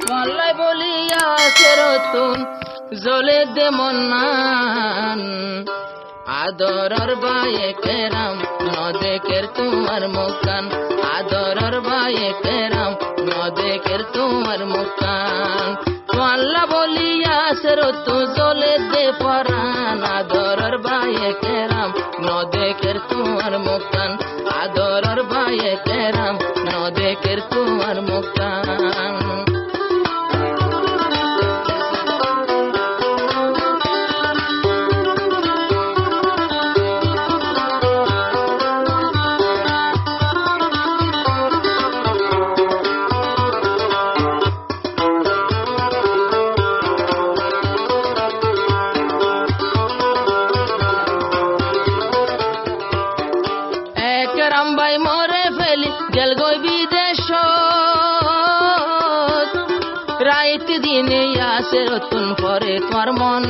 মাল্লাই বলিয়া সেরতুন জলে দে মন্নান আদরর বায়ে কেরাম নদেকের তোমার মুকান আদরর বায়ে কেরাম নদেকের তোমার মুকান মাল্লা বলিয়া সেরতু জলে দে পরান আদরর বায়ে কেরাম নদেকের তোমার মুকান আদরর বায়ে কেরাম নদেকের তোমার মুকান রামবাই মরে ফেলি গেল গই বিদেশ রাইত দিনে আসে রতুন পরে তোমার মন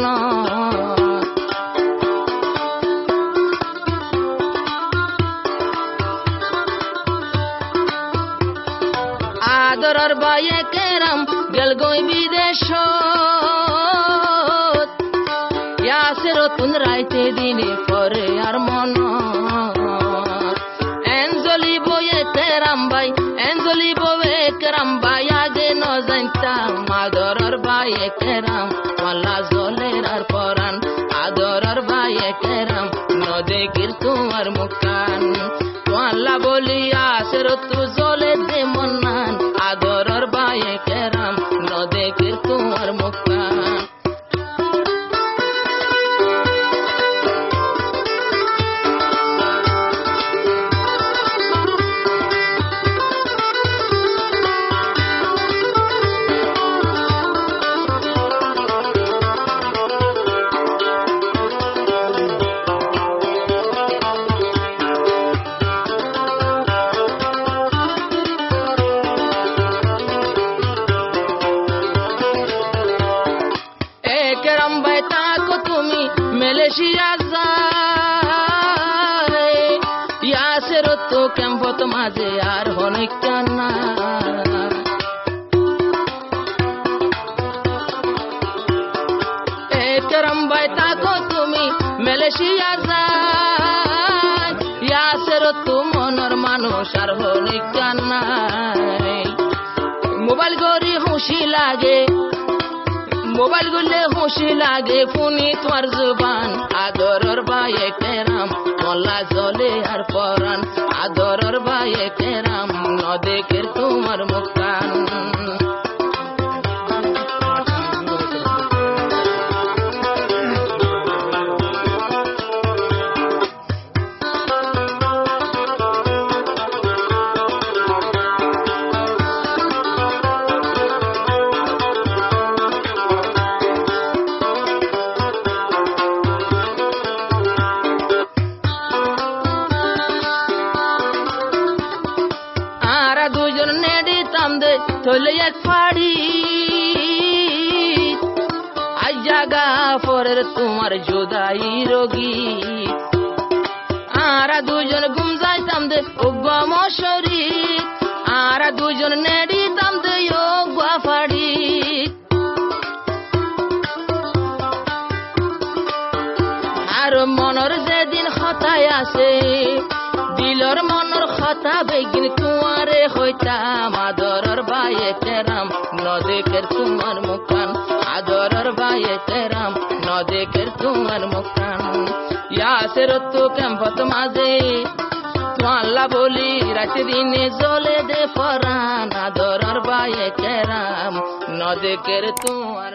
আদরর বায়ে কেরাম গেল গই বিদেশ আসে রতুন রাইতে দিনে পরে আর মন রামবাই এঞ্জলি বয়ে রামবাই আগে ন জানতাম আদরর বায়ে কেরাম মাল্লা জলের আর পরান আদরর বায়ে কেরাম নদেকির তোমার মুকান মাল্লা বলিয়া সেরতু জলে দে মন্নান আদরর বায়ে কেরাম নদেকির তোমার মুকান রামবাই তাকো তুমি মালয়েশিয়া যায় ইয়াসের তো ক্যাম্পত মাঝে আর হনিক কান্না রামবাই তাকো তুমি মালয়েশিয়া যায় ইয়াসের তো মনের মানুষ আর হনিক কান্না মোবাইল গরি খুশি লাগে মোবাইল গুলে খুশি লাগে ফুনি তোমার জুবান আদরর বায়ে কেরাম মল্লা জলে আর পরান আদরর বায়ে কেরাম নদেকের তোমার মুকান দুজন নেডি তামদে থলে এক ফাড়ি আজ জাগা পরের তোমার জোদাই রোগী আরা দুজন গুম যায় তামদে উগবা মশরি আরা দুজন নেডি তামদে উগবা ফাড়ি আর মনর যেদিন হতায় আসে দিলর মনর কথা বেগিন কুয়ারে হইতাম আদরর বায়ে কেরাম নদেকের তোমার মুকান আদরর বায়ে কেরাম নদেকের তোমার মুকান ইয়াসের তো ক্যাম্পত মাঝে মাল্লা বলি রাতে দিনে জলে দে পরান আদরর বায়ে কেরাম নদেকের তোমার